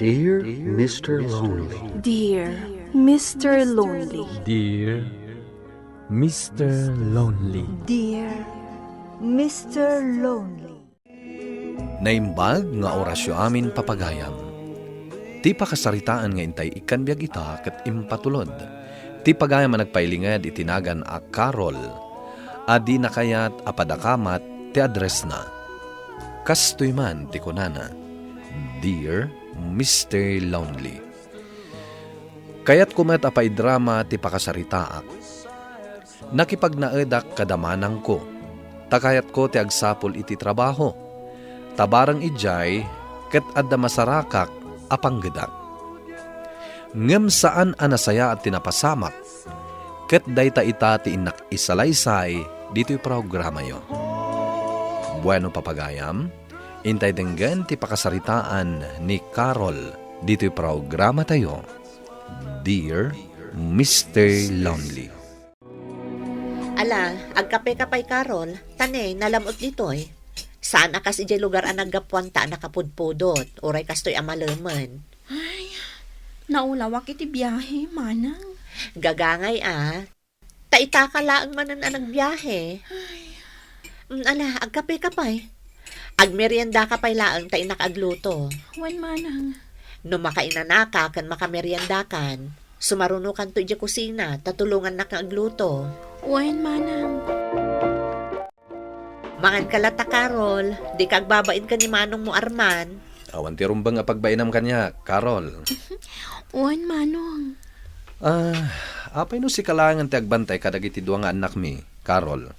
Dear Mr. Lonely. Dear Mr. Lonely. Dear Mr. Lonely. Dear Mr. Lonely. Naimbag nga orasyo amin papagayam. Ti pakasaritaan nga intay ikan biyag ita ket impatulod. Ti pagayam nga nagpailingad itinagan a Carol. Adi na kayat apadakamat ti address na. Kastoy man ti kunana. Dear Mr. Lonely. Kayat kumet apay drama ti pakasaritaak. Nakipagnaedak kadamanang ko. Takayat ko ti agsapol iti trabaho. Tabarang ijay ket adda masarakak apanggedak. Ngem saan anasaya at tinapasamak. Ket dayta ita ti inak isalaysay dito'y programa yo. Bueno papagayam, intay denggan ti pakasaritaan ni Carol dito'y programa tayo. Dear Mr. Lonely. Ala, agkape-kapay Carol, tane, nalamot ditoy. Saan akas ijay lugar ang naggapuanta nakapudpudot, oray kastoy amalaman. Ay, naulawak iti biyahe, manang. Gagangay Taitakalaan manan ang biyahe. Ala, agkape-kapay. Agmerienda kapay laang ta inakagluto. Wan manang. No makainanaka kan makameriendakan, sumarunukan to ija kusina, tatulungan na agluto. Wan manang. Mangan kalata Carol, di kagbabain ka ni Manong mo Arman. Awan ti rumbang apagbainam kanya, Carol. Wan manong. Apay no si kalangan ti agbantay kadagiti duwa nga anak mi, Carol.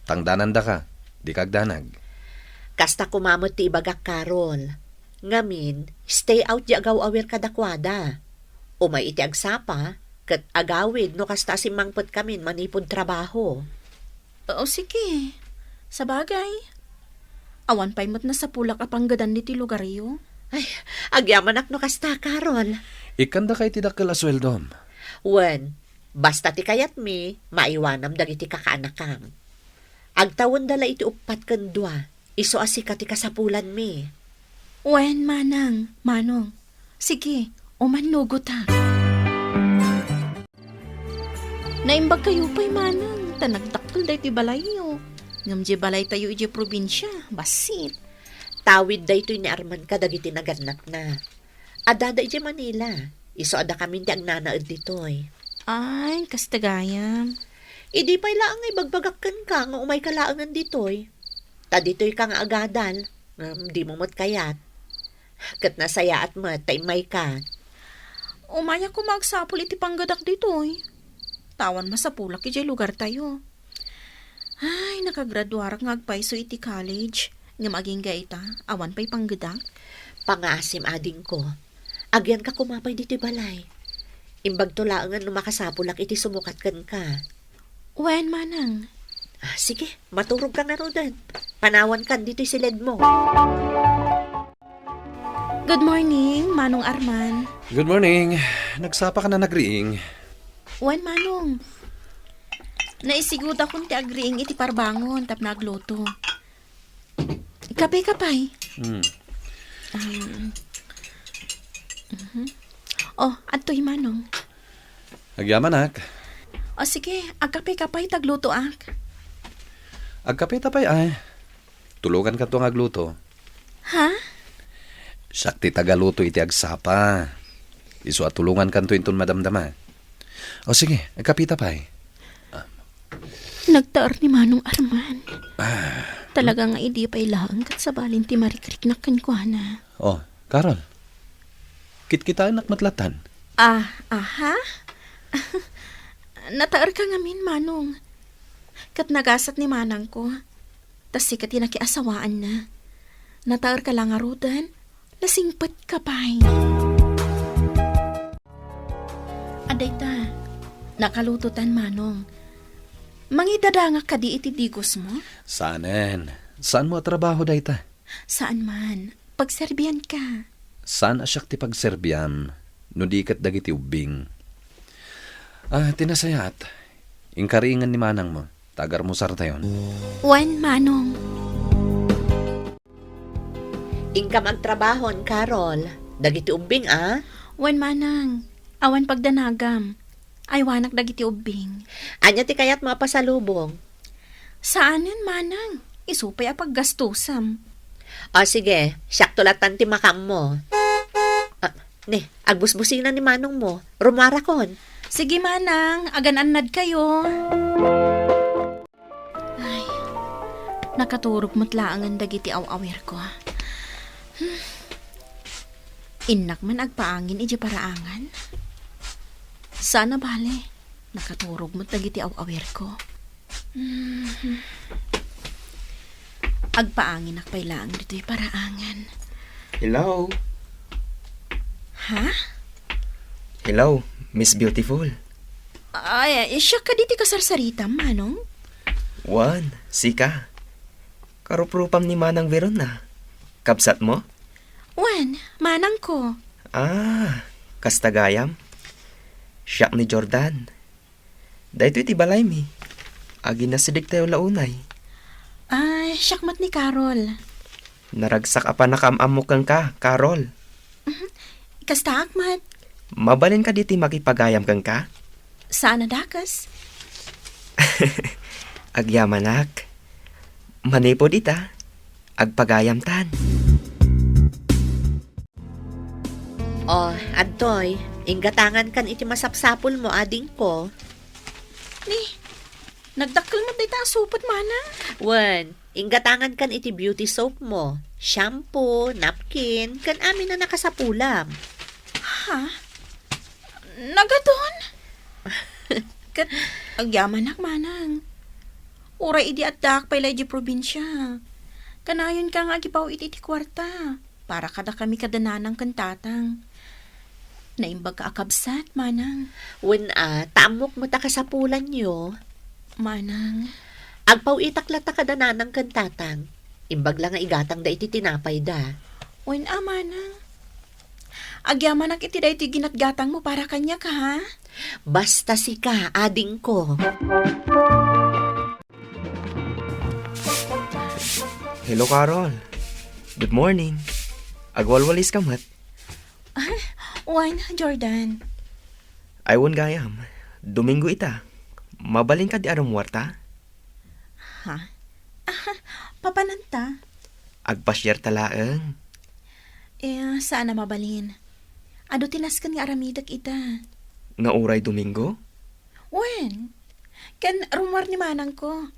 Tangdanan da ka, di kagdanag. Kasta kumamot ti ibagak Carol. Ngamin, stay out di agaw awer kadakwada. Umay iti agsapa, kat agawid no kasta si mangpot kamin manipod trabaho. O sige, sa bagay. Awan pa'y mat na sa pulak apanggadan niti lugaryo. Ay, agyamanak no kasta Carol. Ikanda kay tidakkel asweldom. Wen, basta ti kayat mi, maiwanam dagiti kakaanakam. Agtawon dala iti upat kendwa, iso asika ti kasapulan mi. Wan manang, manong. Sige, umanugo ta. Naimbag kayo pa'y manang, tanagtakkel day ti balayo. Ngam di balay tayo iti probinsya, basit. Tawid da ito'y ni Arman ka dagiti nagannak na. Adada iti Manila, iso ada kami ti agnanaed ditoy. Ay, kastagayam. Idi pa'y laang ay bagbagakkan ka nga umay kalaangan ditoy. Ta ditoy ka nga agadal, di mo mo't kayat. Kat nasaya at mat, taimay ka. Umaya ko magsapul iti panggadak ditoy. Tawan masapulak iti lugar tayo. Ay, nakagraduarak nga agpaiso iti college. Nga maging gaita, awan pa'y panggadak. Pangasim ading ko. Agyan ka kumapay dito'y balay. Imbag tulaangan no makasapulak iti sumukat kan ka. Wen manang. Sige, maturog ka nga rodan. Panawan kan dito'y silid mo. Good morning, Manong Arman. Good morning. Nagsapa ka na nagriing. Wen manong. Naisigut akong ti agriing iti parbangon tap nagluto. Kape-kapay. Oh, adto'y manong. Agyamanak. O sige, agkape-kapay tagluto ak. Agkapita pa'y ay. Tulugan ka to nga agluto. Ha? Sakti tagaluto iti agsapa. Iso at tulungan ka to inton madamdama. O sige, agkapita pa'y. Nagtaar ni Manong Arman. Talaga nga idi pa'y lang kat sa balin ti marikrik na kankwana. Oh, Carol. Kit-kita anak matlatan. Aha? Nataar ka nga min, Manong. Kat nagasat ni Manang ko. Tas sikat nakiasawaan na. Nataar ka lang arudan. Lasingpet ka pa'y. Aday ta. Nakalututan, Manong. Mangidadanga ka di iti digos mo? Saanen? Saan mo trabaho dayta? Saan man? Pagserbihan ka. Saan asyak ti pagserbiam? No di kat dagiti ubing. Tinasayat. Ingkaringan ni Manang mo. Tagar mo sartayon. Wan, Manong. Ingka magtrabahon, Carol. Dagiti ubing, Wen manang, awan pagdanagam. Ay wanak dagiti ubing. Anya ti kayat mga pasalubong. Saanin manang? Isupay a paggastusam. O sige, siyakto latan ti makam mo. Agbusbusinan ni manong mo. Rumarakon. Sige manang, agan-anad kayo. Ay, nakaturog mo't laangan dagiti aw-awer ko. Inak man agpaangin iji paraangan. Sana bale, nakaturog mo't dagiti aw-awer ko. Agpaangin akpailaang dito'y paraangan. Hello? Ha? Hello, Miss Beautiful. Ay, siya ka diti kasarsarita, manong? Juan, sika. Karuprupam ni Manang Verona. Kabsat mo? Wen, manang ko. Kastagayam. Siyak ni Jordan. Dahito iti balay mi. Agi na sidik tayo launay. Ay, siyakmat ni Carol. Naragsak apa nakamamukang ka, Carol. Kasta akmat. Mabalin ka diti makipagayam kang ka? Sana dakas. Agyamanak. Manipod ita. Agpagayam tan. Adtoy, inggatangan kan iti masapsapul mo, ading ko. Nagdakkel mo dito supot, manang. Wen, inggatangan kan iti beauty soap mo. Shampoo, napkin, kan amin na nakasapulam. Ha? Nagadon? Kat, agyaman manang. Uray idi at dak pala di probinsya. Kanayon ka nga gipaw iti kwarta. Para kada kami kadananang kantatang. Naimbag ka akabsat, manang. Wen tamok mo ta kasapulan nyo. Manang. Agpaw itaklat ta kadananang kantatang. Imbag lang nga igatang da iti tinapay da. Wen manang. Agyaman ak iti da iti ginatgatang mo para kanya ka, ha? Basta sika, ading ko. Hello, Carol. Good morning. Agwalwalis ka mat. Wen, Jordan. Aywan gayam. Domingo ita. Mabalin ka di aramwarta? Ha? Papananta? Agpasyar talaang. Saan na mabalin? Ado tinaskan nga aramidak ita. Nga uray Domingo? Wen, kan rumor ni manang ko.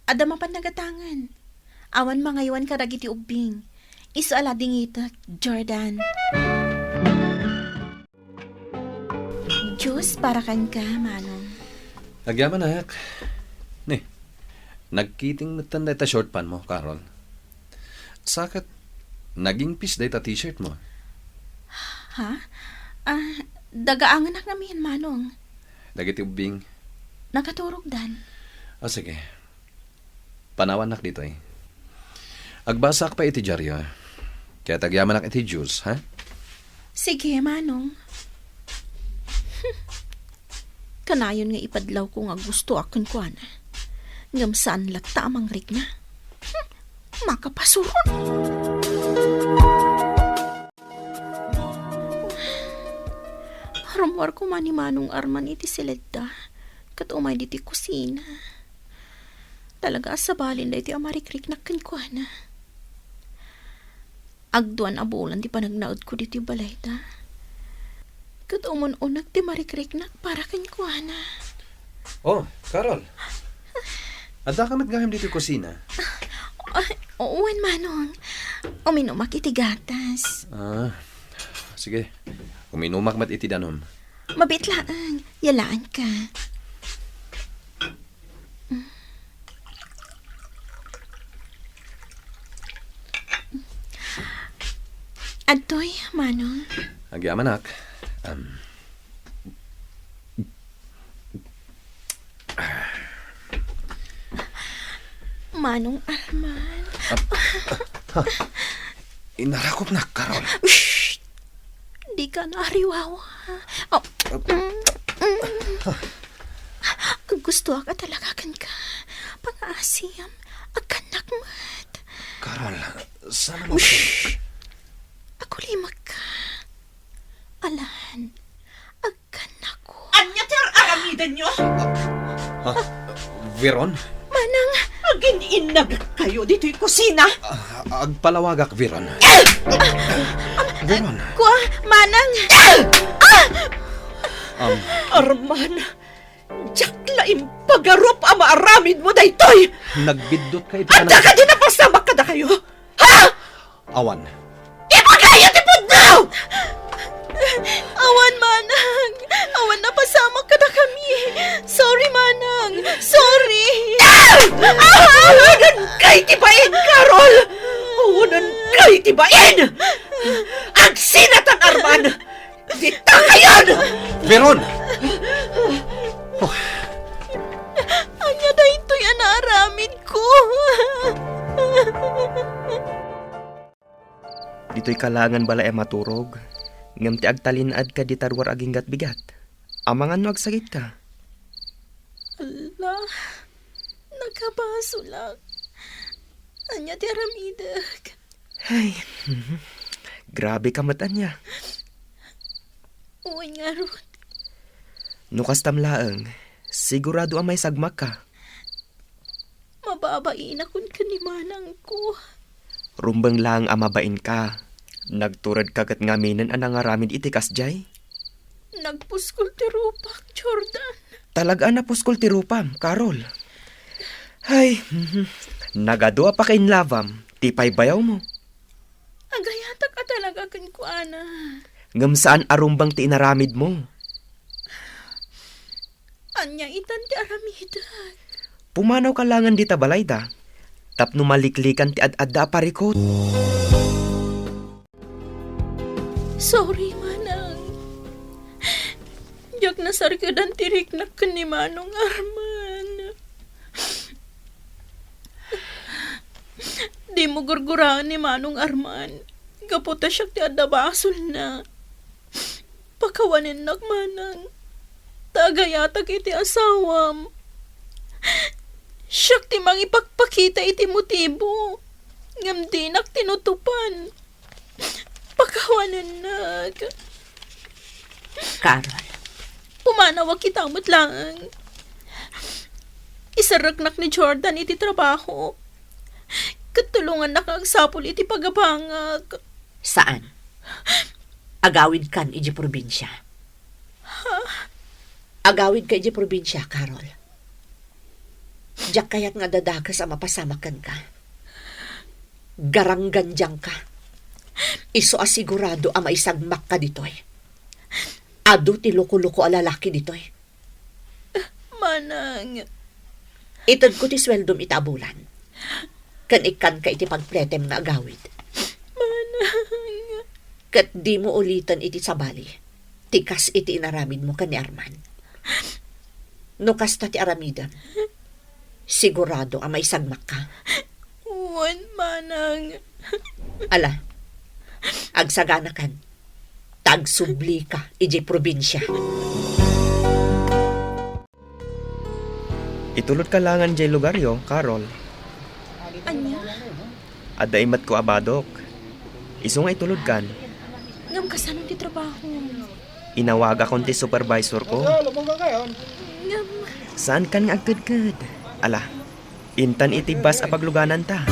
Ada mapan nagatangan. Awan mangaywan ka ragiti ubing. Isu alading ita, Jordan. Diyos, para kan ka, manong. Agyaman ayak. Nagkiting tanda ita short pan mo, Carol. Sakat, naging pis da ita t-shirt mo. Ha? Dagaangan na kami, manong. Dagiti ubing. Nakaturog dan. Sige. Panawan nak dito eh. Agbasak pa iti dyaryo. Kaya tagyaman nak iti juice, ha? Sige, manong. Kanayon nga ipadlaw ko nga gusto akon ko, ana. Ngam saan lata amang rig na. Makapasurot. Rumor ko man ni Manong Arman iti sileda. Kat umay diti kusina. Talaga asabalin da iti amarikrik na kankwana. Agduan abulan di panagnaod ko diti balay da. Kat umun-unag ti marikrik na para kankwana. Oh, Carol. Ada ka matgahim dito kusina. Uwan, Manong. Uminumak iti gatas. Sige. Uminumak mat iti danom. Mabitlaan. Yalaan ka. Adoy, Manong. Agyaman nak. Manong Arman. Inarakop na, Carol. Shh! Di ka nariwawa. Gusto ka talaga kan ka. Pang-asiyam. Akanak mat. Carol, sana mo... Shh! Ako limag ka. Veron? Manang, agin inag kayo dito'y kusina. Agpalawagak, Veron. Veron. Kuha, manang! Arman, jaklaim pagarup ang maaramid mo daytoy. Nagbidot ka iti Anda ka din na pasamak ka na kayo. Ha? Awan. Ipagaya tipod now! Awan, manang! Awan na pasama ka na kami! Sorry, manang! Sorry! Awanan kay tibain, Carol! Awanan kay tibain! Ang sinatan, Arman! Dita kayon! Veron! Anya na ito'y anaaramid ko! Dito'y kalangan bala maturog. Ngam ti agtalinad ka di tarwar aging gat-bigat. Amangan no agsagit ka. Ala, nakabaso lang. Anya ti aramidag. Ay, grabe ka matan niya. Uy nga ron. Nukas tamlaeng, sigurado ang may sagmak ka. Mababain akong kanimanang ko. Rumbang lang amabain ka. Nagturad kagat ngaminan anang aramid itikas jay. Nagpuskol ti rupak, Jordan. Talaga na puskol ti rupam, Carol. Ay, nagadua pa kain lavam, tipay bayaw mo. Agayata ka talaga kan ko, ana. Ngam saan arumbang ti inaramid mo. Anya itan ti aramidag. Pumanaw ka langan di tabalayda. Tapno maliklikan ti ad-adda parikot. Sorry, manang. Diyak nasarkadan tirik na ni Manong Arman. Di mo gurguraan ni Manong Arman. Kaputa siya ti adabasol na. Pakawanin nak, manang. Tagayatag iti asawam. Siya ti mang ipagpakita iti motibo. Ngam di nak tinutupan. Pakawanan nag. Carol, Pumanawag kita lang. Isaragnak ni Jordan iti trabaho. Katulungan na kang sapol iti pagabangag. saan? Agawid kan iji probinsya. Agawid ka iji probinsya, Carol. Diyak kayat nga dadakas ang mapasamakan ka. Garangganjang ka. Iso asigurado ang maisagmak ka ditoy. Ado ti loko-loko a lalaki ditoy. Manang. Itad ko ti sweldom itabulan. Kan ikan ka iti pagpletem na agawid. Manang. Kat di mo ulitan iti sabali. Tikas iti inaramid mo ka ni Arman. No kasta ti aramidan. Sigurado ang maisagmak ka. Uwan, manang. Ala, agsaganakan. Tagsubli ka iji probinsya. Itulot ka langan jay lugaryo, Carol. Anya? Adda imat ko abadok. Iso nga itulod kan. Ngam kasanong ti trabaho. Inawaga kon ti supervisor ko. Ngam. Saan kan nga agkad-kad? Ala, intan itibas apagluganan ta.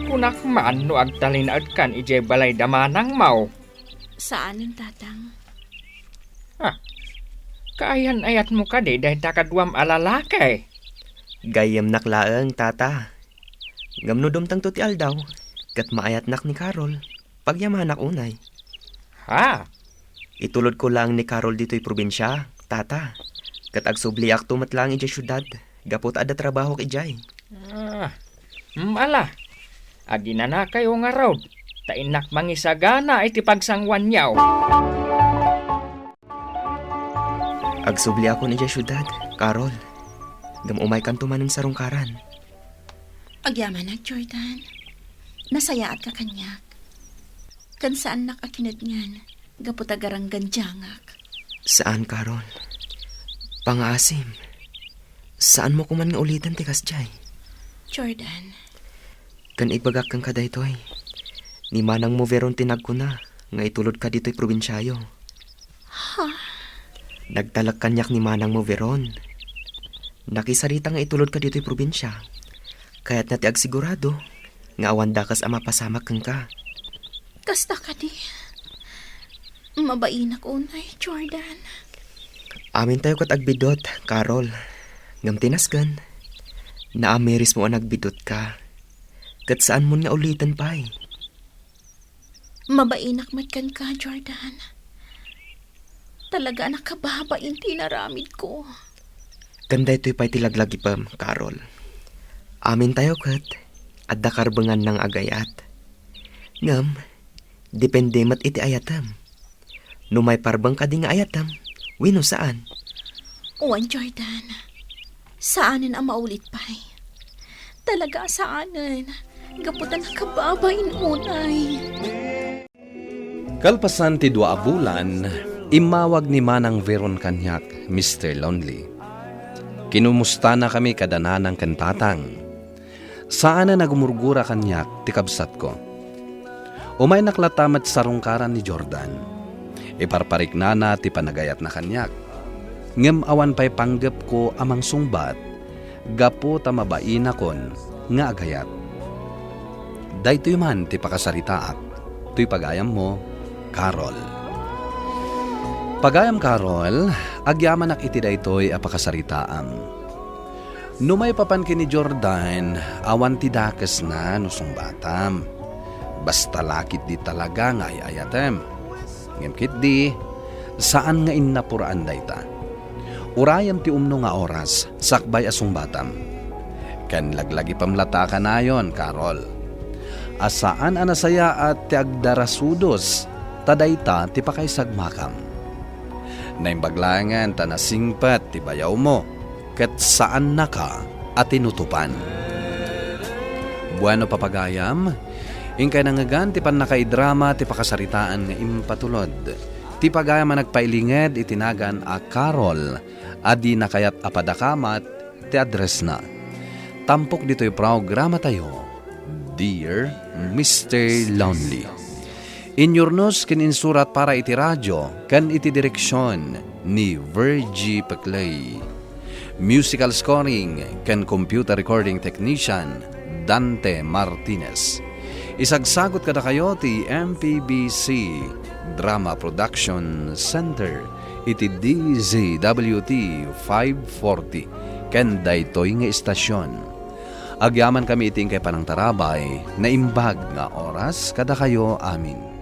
Kunak man no agtalinad kan ije balay damanang mau. Saan ang tatang? Kaayan ayat mo ka di dahil takadwam alalakay. Gayem naklaeng, tata. Ngamnudom tang tuti aldaw. Kat maayat nak ni Carol. Pagyamanak unay. Ha? Itulod ko lang ni Carol dito'y probinsya, tata. Kat agsubli ak tumatlang ije syudad. Gapot ada trabaho kijay. Ala. Agi na na kayo nga raw. Tainak mangisagana iti pagsangwan yaw. Agsubli ako ni syudad, Carol. Gamumay kan tumaning sarungkaran. Agyaman na, Jordan. Nasayaat ka kanyak. Kan saan nakakinad niyan, gaputagarang ganjangak. Saan, Carol? Pangasim. Saan mo kuman nga ulitan tikas jay? Jordan, Kan igbagak kang kada ito'y. Ni manang mo veron tinag ko na, nga itulod ka dito'y probinsyayo. Nagtalag kanyak ni manang mo Veron. Nakisarita nga itulod ka dito'y probinsya. Kaya't natiag sigurado nga awan dakas ang mapasamak kang ka. Kasta ka di. Mabain ako unay, Jordan. Amin tayo kat agbidot, Carol. Ngam tinasgan. Naamiris mo ang nagbidot ka. Kat saan mo nga ulitan pa eh. Mabainak matkan ka, Jordan. Talaga nakababain tinaramid ko. Ganda ito'y pa'y tilaglagi pa, Carol. Amin tayo kat. At dakarbangan ng agayat. Ngam, depende mat iti ayatam. No may parbang ka di nga ayatam, wino saan? Uwan, Jordan. Saanin ang maulit pa eh. Talaga saanin. Gaputan ang kababain unay. Kalpasan ti 2 bulan, imawag ni Manang Veron kanyak, Mr. Lonely. Kinumusta na kami kadananang kantatang. Saan na nagumurgura kanyak ti kabsat ko. Umay naklatamat sa rungkaran ni Jordan. Iparparik na ti panagayat na kanyak. Ngem awan pa'y panggap ko amang sungbat, gapo ta mabaina kon nga agayat. Daytoy man ti pakasaritaak, tuy pagayam mo, Carol. Pagayam Carol, agyamanak iti daytoy a pakasaritaam. Numay papankin ni Jordan, awan ti dakes na nusong batam. Basta lakit di talaga nga ayatem. Ngimkit di, saan nga innapuraan dayta? Urayam ti umno nga oras, sakbay asong batam. Kan laglagi pamlata ka na yon, Carol. Asaan anasaya at ti agdarasudos, tadayta ti pakaisagmakam. Naimbaglangan tanasingpat ti bayaw mo. Kat saan na ka at tinutupan. Bueno papagayam, ingkay nangagan ti pan nakaidrama ti pakasaritaan nga impatulod. Ti pagayam nagpailinged itinagan a Carol, adi nakayat apadakamat ti address na. Tampok dito'y programa tayo, Dear Mr. Lonely. Inyornos kininsurat para iti radyo, kan iti direksyon ni Virgie Paclay. Musical scoring ken computer recording technician Dante Martinez. Isagsagot kada kayo ti MPBC Drama Production Center iti DZWT 540 ken daytoy nga istasyon. Agyaman kami iting kay panang tarabay na imbag nga oras kada kayo amin.